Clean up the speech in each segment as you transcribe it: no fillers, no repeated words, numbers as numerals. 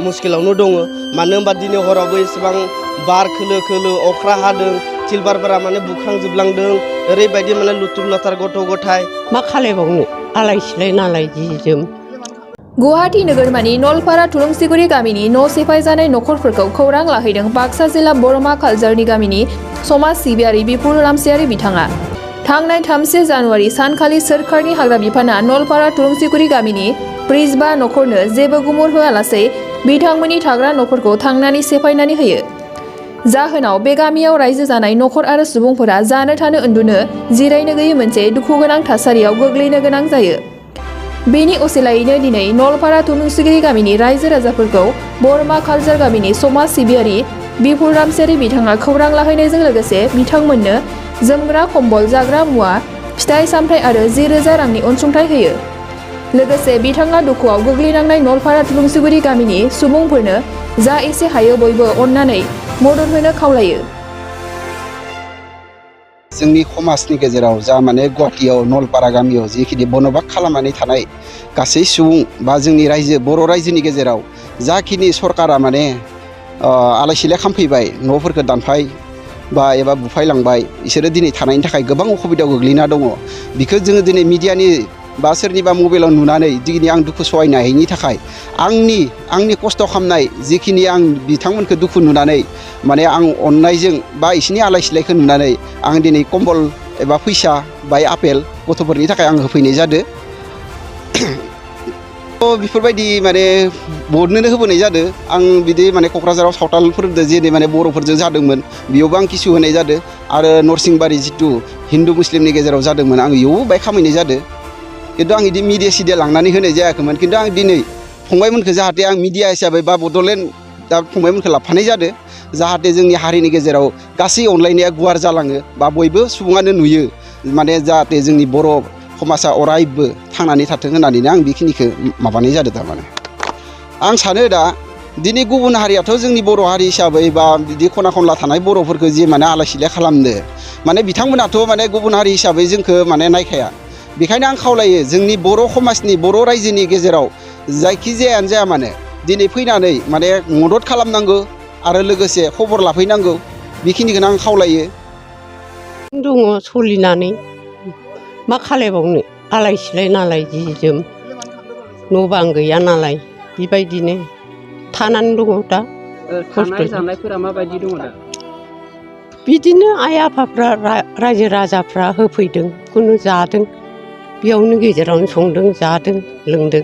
मुस्किलावनो दङ मानो होनबा दिनै हरावबो एसेबां बार खोलो खोलो अख्रा हादों थिलबारफोरा माने बुखांजोबलांदों ओरैबायदि माने लुथुर लथार गथ' गथाय मा खालायबावनो आलाय सिलाय नालाय जि जोम गुवाहाटी नोगोरमानि नलपारा थुलुंसिगुरि गामिनि न' सेफायजानाय नखरफोरखौ खौरां लाहैदों बाक्सा जिल्ला बरमा कालजारनि गामिनि समाज सिबियारि बिपुल रामसियारि बिथाङा। थांनाय 3 जानुवारि सानखालि सोरखारनि हाग्रा बिफाना नलपारा थुलुंसिगुरि गामिनि 45 नखरनो जेबो गुमुर होआलासे बिथांमोननि थाग्रा न'फोरखौ थांनानै सेफायनानै होयो। जाहोनाव बे गामियाव रायजो जानाय नखर आरो सुबुंफोरा जानो थानो उन्दुनो जिरायनो गैयै मोनसे दुखुगोनां थासारियाव गोग्लैनो गोनां जायो। बेनि असिलायैनो दिनै नलपारा थुलुंसिगिरि गामिनि रायजो राजाफोरखौ बरमा कालजार गामिनि समाज सिबियारि बिपुल रामसियारि बिथाङा खौरां लाहैनायजों लोगोसे बिथांमोननो जोमग्रा कम्बल जाग्रा मुवा फिथाइ सामथाइ आरो 10,000 रांनि अनसुंथाइ होयो। लोगोसे बिथाङा दुखुआव गोग्लैनांनाय नलपारा थुलुंसिगुरि गामिनि सुबुंफोरनो जा एसे हायो बयबो अननानै मदद होनो खावलायो। जोंनि समाजनि गेजेराव जा माने गुवाहाटीयाव नलपारा गामियाव जिखिनि बनबाग खालामनानै थानाय गासै सुबुं बा जोंनि रायजो बर' रायजोनि गेजेराव जाखिनि सरकारा माने आलाय सिलाय खालामफैबाय न'फोरखौ दानफाय बा एबा बुफायलांबाय बिसोरो दिनै थानायनि थाखाय गोबां उसुबिदायाव गोग्लैना दङ। बेखौ जोङो दिनै मिडियानि बा सोरनिबा मबाइलाव नुनानै दिनै आं दुखु सहायनो हायैनि थाखाय आंनि खस्थ' खालामनाय जिखिनि आं बिथांमोनखौ दुखु नुनानै माने आं अननायजों बा इसिनि आलाय सिलायखौ नुनानै आं दिनै कम्बल एबा फैसा बाय आपेल गथ'फोरनि थाखाय आं होफैनाय जादों। बेफोरबायदि माने बयनोनो होबोनाय जादों। आं बिदि माने क'क्राझाराव सावथालफोरजों जेरै माने बर'फोरजों जादोंमोन बेयावबो आं किसु होनाय जादों आरो नरसिंबारि जिथु हिन्दु मुस्लिमनि गेजेराव जादोंमोन आं बेयावबो बाय खामायनाय जादों। खिन्थु आं बिदि मिडिया सिडिया लांनानै होनाय जायाखैमोन। खिन्थु आं दिनै फंबायमोनखौ जाहाथे आं मिडिया हिसाबै बा बड'लेण्ड दा फंबायमोनखौ लाफानाय जादों जाहाथे जोंनि हारिनि गेजेराव गासै अनलायनाया गुवार जालाङो बा बयबो सुबुङानो नुयो माने जाहाथे जोंनि बर' समाजा अरायबो थांनानै थाथों होननानैनो आं बेखिनिखौ माबानाय जादों। थारमाने आं सानो दा दिनै गुबुन हारियाथ' जोंनि बर' हारि हिसाबै बा बिदि खना खनला थानाय बर'फोरखौ जि माने आलाय सिलाय खालामनो माने बिथांमोनाथ' माने गुबुन हारि हिसाबै जोंखौ माने नायखाया। बेखायनो आं खावलायो जोंनि बर' समाजनि बर' रायजोनि गेजेराव जायखिजायानो जाया मानो दिनै फैनानै माने मदद खालामनांगौ आरो लोगोसे खबर लाफैनांगौ बेखिनिखौनो आं खावलायो। दङ सोलिनानै मा खालायबावनो आलाय सिलाय नालाय जि जोम न' बां गैया नालाय बेबायदिनो थानानै दङ दा। थानाय जानायफोरा माबायदि दङ दा? बिदिनो आइ आफाफ्रा रायजो राजाफ्रा होफैदों खुनु जादों बेयावनो गेजेरावनो संदों जादों लोंदों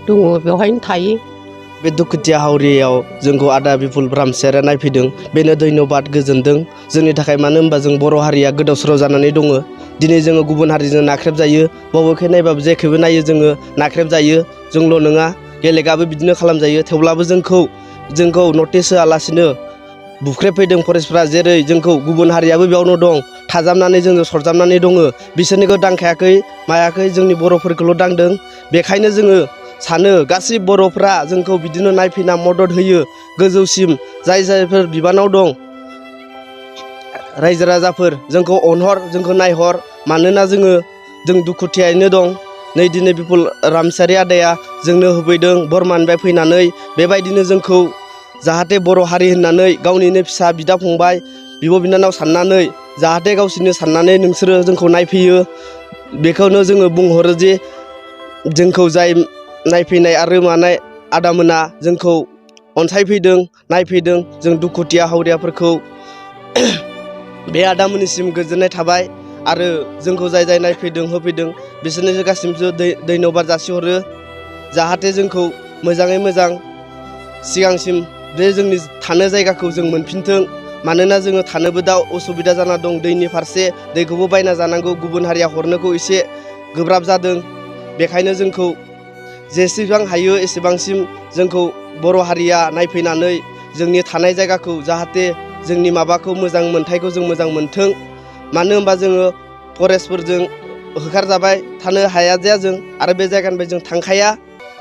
दङ बेवहायनो थायो। बे दुखुथिया हावरियाव जोंखौ आदा बिपुल रामसियारिया नायफैदों बेनो धन्यबाद गोजोनदों जोंनि थाखाय। मानो होनबा जों बर' हारिया गोदाव सोराव जानानै दङ। दिनै जोङो गुबुन हारिजों नाख्रेबजायो बबेखै नायबाबो जेखैबो नायो जोङो नाख्रेबजायो। जोंल' नङा बेलेगाबो बिदिनो खालामजायो थेवब्लाबो जोंखौ नटिस होआलासिनो बुख्रेबफैदों फरेस्टफ्रा। जेरै जोंखौ गुबुन हारियाबो बेयावनो दं थाजाबनानै जोंजों सरजाबनानै दङ। बिसोरनिखौ दांखायाखै मायाखै जोंनि बर'फोरखौल' दांदों। बेखायनो जोङो सानो गासै बर'फ्रा जोंखौ बिदिनो नायफैना मदद होयो गोजौसिम जायफोर बिबानाव दं रायजो राजाफोर जोंखौ अनहर जोंखौ नायहर। मानोना जों दुखुथियायैनो दं। नै दिनै बिपुल रामसियारि आदाया जोंनो होफैदों बरमानिफ्राय फैनानै बेबायदिनो जोंखौ जाहाथे बर' हारि होननानै गावनिनो फिसा बिदा फंबाय बिब' बिनानाव साननानै जाहाथे गावसोरनो साननानै नोंसोरो जोंखौ नायफैयो। बेखौनो जोङो बुंहरो जे जोंखौ जाय नायफैनाय आरो मानाय आदामोना जोंखौ अनसायफैदों नायफैदों जों दुखुथिया हावरियाफोरखौ बे आदामोननिसिम गोजोननाय थाबाय। आरो जोंखौ जाय नायफैदों होफैदों बिसोरनो गासिबो धन्यबाद जासिहरो। जाहाथे जोंखौ मोजाङै मोजां सिगांसिम बे जोंनि थानो जायगाखौ जों मोनफिनथों। मानोना जोङो थानोबो दा उसुबिदा जाना दं दैनि फारसे दैखौबो बायना जानांगौ गुबुन हारिया हरनोखौ एसे गोब्राब जादों। बेखायनो जोंखौ जेसेबां हायो एसेबांसिम जोंखौ बर' हारिया नायफैनानै जोंनि थानाय जायगाखौ जाहाथे जोंनि माबाखौ मोजां मोन्थायखौ जों मोजां मोनथों। मानो होनबा जोङो फरेस्टफोरजों होखारजाबाय थानो हाया जाया जों आरो बे जायगानिफ्राय जों थांखाया।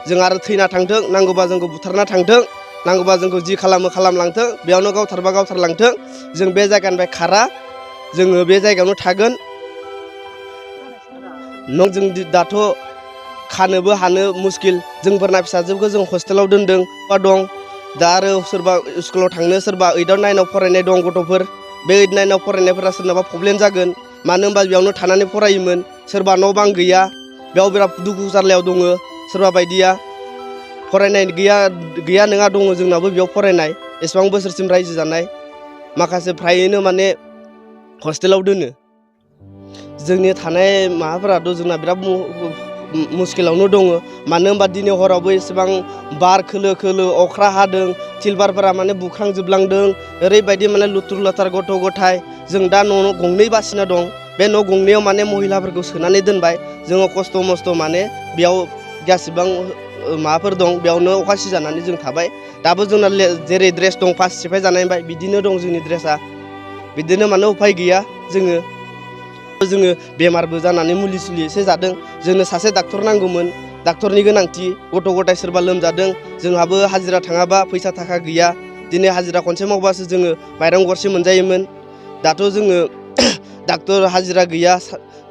जों आरो थैना थांथों नांगौबा जोंखौ बुथारना थांथों नांगौबा जोंखौ जि खालामो खालामलांथों बेयावनो गावथारबा गावथारलांथों। जों बे जायगानिफ्राय खारा जोङो बे जायगायावनो थागोन। जों दाथ' खानोबो हानो मुस्किल जोंफोरना फिसाजोखौ जों हस्टेलाव दोनदों बा दं दा आरो सोरबा स्कुलाव थांनो सोरबा 8आव 9आव फरायनाय दं गथ'फोर बे 8 9आव फरायनायफोरा सोरनाबा प्रब्लेम जागोन मानो होनबा बेयावनो थानानै फरायोमोन सोरबा न' बां गैया बेयाव बिराद दुखु जारलायाव दङ सोरबा बायदिया फरायनाय गैया नङा दङ जोंनाबो बेयाव फरायनाय एसेबां बोसोरसिम रायजो जानाय माखासे फ्रायैनो माने हस्टेलाव दोनो जोंनि थानाय माबाफोराथ' जोंना बिराद मुस्किलावनो दङ मानो होनबा दिनै हरावबो एसेबां बार खोलो खोलो अखा हादों थिलबारफोरा माने बुख्रांजोबलांदों ओरैबायदि माने लुथुर लाथार गथ' गथाय जों दा न' गंनै बासिना दं बे न' गंनैयाव माने महिलाफोरखौ सोनानै दोनबाय जोङो खस्थ' मस्थ' माने बेयाव गासिबां माबाफोर दं बेयावनो अखा सिजानानै जों थाबाय दाबो जोंना जेरै ड्रेस दं फार्स्ट सिफाय जानायबाय बिदिनो दं जोंनि ड्रेसा बिदिनो माने उफाय गैया जोङो बेमारबो जानानै मुलि सुलि एसे जादों जोंनो सासे डाक्टर नांगौमोन डाक्टरनि गोनांथि गथ' गथाय सोरबा लोमजादों जोंहाबो हाजिरा थाङाबा फैसा थाखा गैया दिनै हाजिरा खनसे मावबासो जोङो माइरं गरसे मोनजायोमोन दाथ' जोङो डाक्टर हाजिरा गैया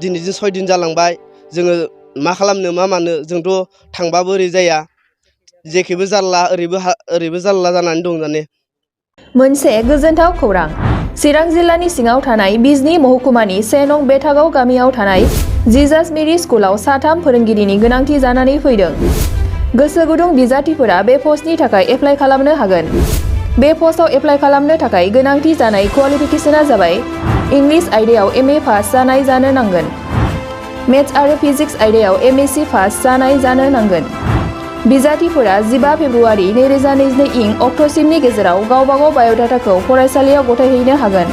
दिनैजों 6 दिन जालांबाय जोङो मा खालामनो मा मानो जोंथ' थांबाबो ओरै जाया जेखैबो जारला ओरैबो जारला जानानै दं जाने मोनसे गोजोनथाव खौरां चिरां जिल्लानि सिङाव थानाय बिजनी महकुमानि 1 नं बेथागाव गामियाव थानाय जिजास मेरी स्कुलाव 3 फोरोंगिरिनि गोनांथि जानानै फैदों गोसो गुदुं बिजाथिफोरा बे पस्टनि थाखाय एप्लाइ खालामनो हागोन बे पस्टआव एप्लाइ खालामनो थाखाय गोनांथि जानाय क्वालिफिकेशना जाबाय इंलिश आयदायाव MA पास जानाय जानो नांगोन मेथ्स आरो फिजिक्स आयदायाव MSc पास जानाय जानो नांगोन बिजाथिफोरा 15 फेब्रुवारि 2022 इं अक्ट'सिमनि गेजेराव गावबागाव बाय'डाटाखौ फरायसालियाव गथायहैनो हागोन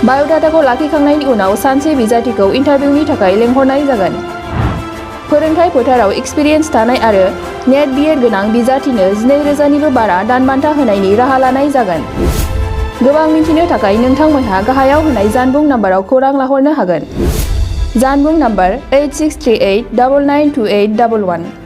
बाय'डाटाखौ लाखिखांनायनि उनाव सानसे बिजाथिखौ इन्टारभिउनि थाखाय लेंहरनाय जागोन फोरोंथाय फोथाराव एक्सपिरियेन्स थानाय आरो नेट BEd गोनां बिजाथिनो 12,000निबो बारा दानबान्था होनायनि राहा लानाय जागोन गोबां मिन्थिनो थाखाय नोंथांमोनहा गाहायाव होनाय जानबुं नाम्बाराव खौरां लाहरनो हागोन जानबुं नाम्बार 8638992811